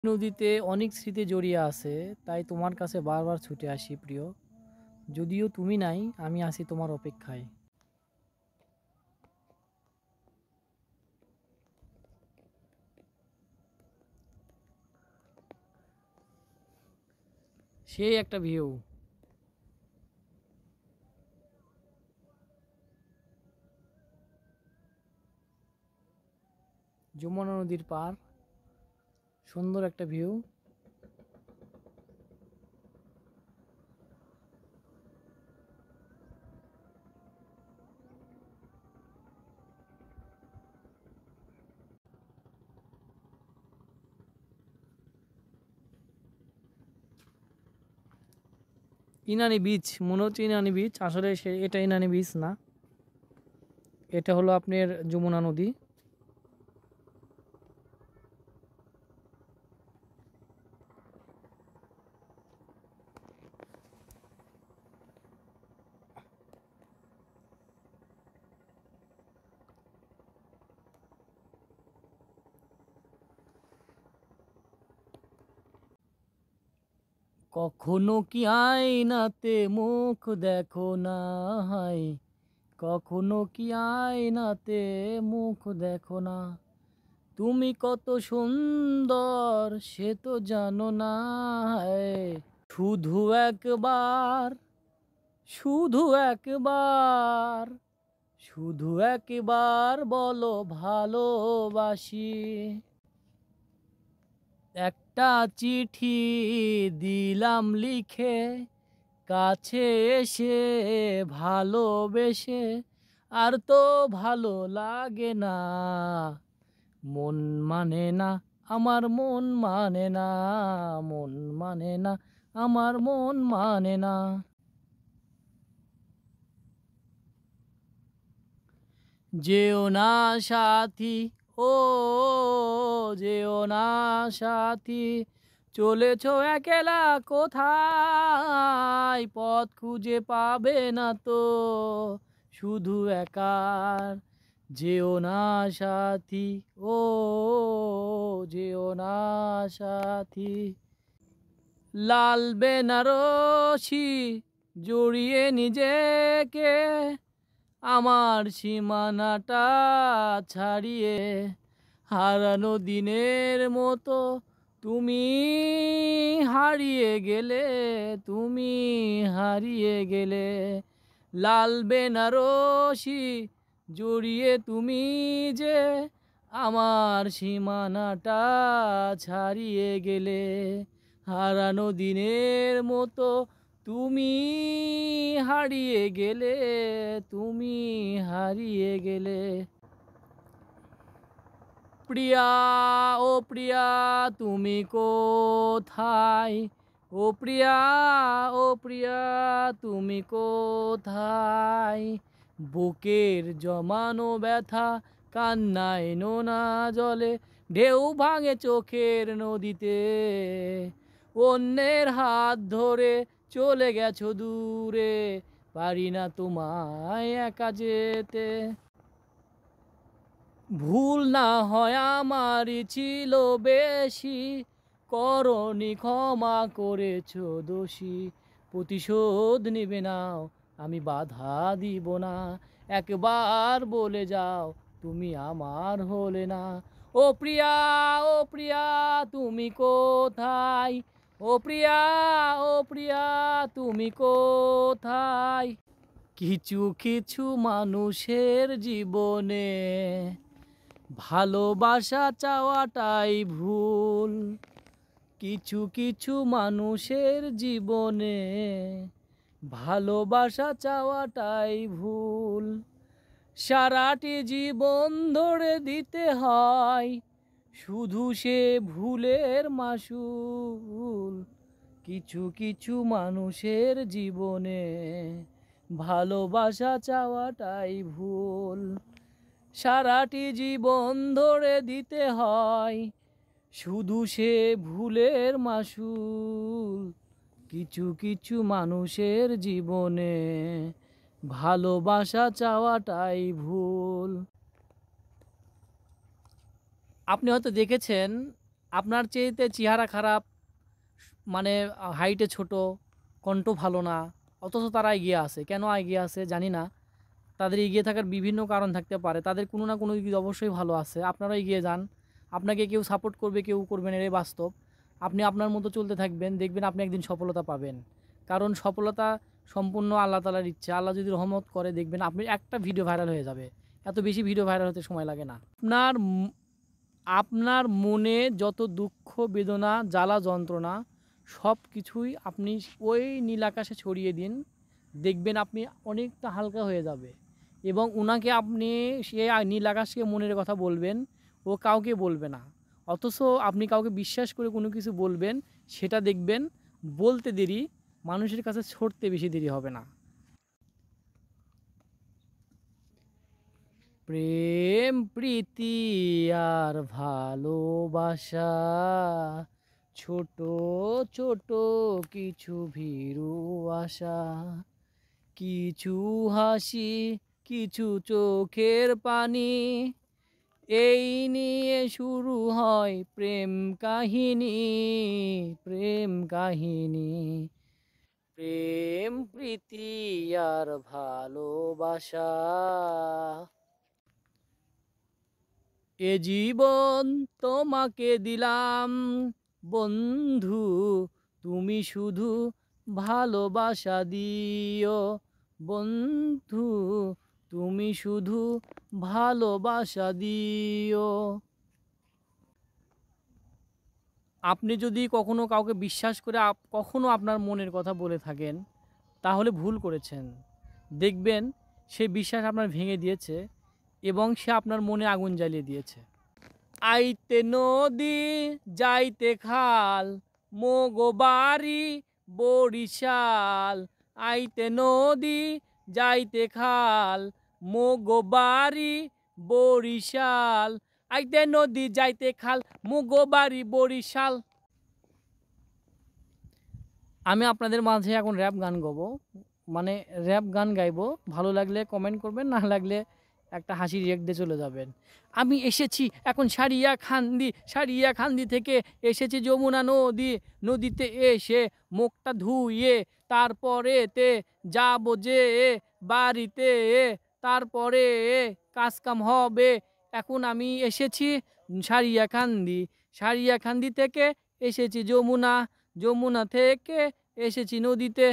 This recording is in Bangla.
নদীতে অনেক স্মৃতি জড়িয়ে আছে, তাই তোমার কাছে বারবার ছুটে আসি প্রিয়। যদিও তুমি নাই, আমি আছি তোমার অপেক্ষায়। সেই একটা ভিউ। যমুনা নদীর পার, সুন্দর একটা ভিউ। ইনানি বিচ, মনে হচ্ছে ইনানি বিচ, আসলে এটা ইনানি বিচ না, এটা হলো আপনার যমুনা নদী। কখনো কি আয়নাতে মুখ দেখো না, হায় কখনো কি আয়নাতে মুখ দেখো না, তুমি কত সুন্দর সে তো জানো না, হায় শুধু একবার, শুধু একবার, শুধু একবার বলো ভালোবাসি। একটা চিঠি দিলাম লিখে, কাছে এসে ভালোবেসে, আর তো ভালো লাগে না, মন মানে না, আমার মন মানে না, মন মানে না, আমার মন মানে না। যেও না সাথী, ও যেও না সাথী, চলেছ একলা কোথায়, পথ খুঁজে পাবে না তো শুধু একার। যেও না সাথী, ও যেও না সাথী, লাল বেনারসি জড়িয়ে নিজেকে, আমার সীমানাটা ছাড়িয়ে, হারানো দিনের মতো তুমি হারিয়ে গেলে, তুমি হারিয়ে গেলে, লাল বেনারসি জড়িয়ে তুমি যে আমার সীমানাটা ছাড়িয়ে গেলে, হারানো দিনের মতো তুমি হারিয়ে গেলে, তুমি হারিয়ে গেলে। প্রিয়া, ও প্রিয়া তুমি কোথায়, ও প্রিয়া, ও প্রিয়া তুমি কোথায়, বুকের জমানো ব্যথা কান্নায় নোনা জলে, ঢেউ ভাঙে চোখের নদীতে, অন্যের হাত ধরে চলে গেছো দূরে, পারি না তোমায় একা যেতে। ভুল না হয় আমারই ছিল বেশি, করনি ক্ষমা করেছো দোষী, প্রতিশোধ নিবে নাও আমি বাধা দিব না, একবার বলে যাও তুমি আমার হলে না। ও প্রিয়া, ও প্রিয়া তুমি কোথায়, ও প্রিয়া, ও প্রিয়া তুমি কোথায়। কিছু কিছু মানুষের জীবনে ভালোবাসা চাওয়াটাই ভুল, কিছু কিছু মানুষের জীবনে ভালোবাসা চাওয়াটাই ভুল, সারাটি জীবন ধরে দিতে হয় শুধু সে ভুলের মাসুল, কিছু কিছু মানুষের জীবনে ভালোবাসা চাওয়াটাই ভুল, সারাটি জীবন ধরে দিতে হয় শুধু সে ভুলের মাসুল, কিছু কিছু মানুষের জীবনে ভালোবাসা চাওয়াটাই ভুল। আপনি হয়তো দেখেছেন আপনার চেয়েতে চেহারা খারাপ, মানে হাইটে ছোট, কণ্ঠ ভালো না, অথচ তারা এগিয়ে আছে। কেন এগিয়ে আছে জানি না। তাদের এগিয়ে থাকার বিভিন্ন কারণ থাকতে পারে। তাদের কোনো না কোনো দিক অবশ্যই ভালো আছে। আপনারাও এগিয়ে যান। আপনাকে কেউ সাপোর্ট করবে, কেউ করবে না, এটাই বাস্তব। আপনি আপনার মতো চলতে থাকবেন, দেখবেন আপনি একদিন সফলতা পাবেন। কারণ সফলতা সম্পূর্ণ আল্লাহ তাআলার ইচ্ছা। আল্লাহ যদি রহমত করে, দেখবেন আপনি একটা ভিডিও ভাইরাল হয়ে যাবে। এত বেশি ভিডিও ভাইরাল হতে সময় লাগে না। আপনার মনে যত দুঃখ, বেদনা, জ্বালা, যন্ত্রণা সব কিছুই আপনি ওই নীল আকাশে ছড়িয়ে দিন। দেখবেন আপনি অনেকটা হালকা হয়ে যাবে। এবং উনাকে আপনি সে নীল আকাশকে মনের কথা বলবেন, ও কাউকে বলবে না। অথচ আপনি কাউকে বিশ্বাস করে কোনো কিছু বলবেন, সেটা দেখবেন বলতে দেরি, মানুষের কাছে ছড়তে বেশি দেরি হবে না। প্রেম প্রীতি আর ভালোবাসা, ছোট ছোট কিছু ভীরু আশা, কিছু হাসি, কিছু চোখের পানি, এই নিয়ে শুরু হয় প্রেম কাহিনী। প্রেম কাহিনী, প্রেম প্রীতি আর ভালোবাসা। এ জীবন তোমাকে দিলাম বন্ধু, তুমি শুধু ভালোবাসা দিও। বন্ধু, তুমি শুধু ভালোবাসা দিও। আপনি যদি কখনো কাউকে বিশ্বাস করে কখনো আপনার মনের কথা বলে থাকেন, তাহলে ভুল করেছেন। দেখবেন সে বিশ্বাস আপনার ভেঙে দিয়েছে এবং সে আপনার মনে আগুন জ্বালিয়ে দিয়েছে। আইতে নদী যাইতে খাল, মোগো বাড়ি বরিশাল। আইতে নদী যাইতে খাল, মোগো বাড়ি বরিশাল। আইতে নদী যাইতে খাল, মোগো বাড়ি বরিশাল। আমি আপনাদের মাঝে এখন র্যাপ গান গাবো, মানে র্যাপ গান গাইবো। ভালো লাগলে কমেন্ট করবেন, না লাগলে একটা হাসি রিয়েক্ট দিয়ে চলে যাবেন। আমি এসেছি এখন সারিয়াখান্দি, সারিয়াখান্দি থেকে এসেছি যমুনা নদী। নদীতে এসে মুখটা ধুয়ে তারপরেতে যাবো যে বাড়িতে, তারপরে কাজকাম হবে। এখন আমি এসেছি সারিয়াখান্দি, সারিয়াখান্দি থেকে এসেছি যমুনা, যমুনা থেকে এসেছি নদীতে।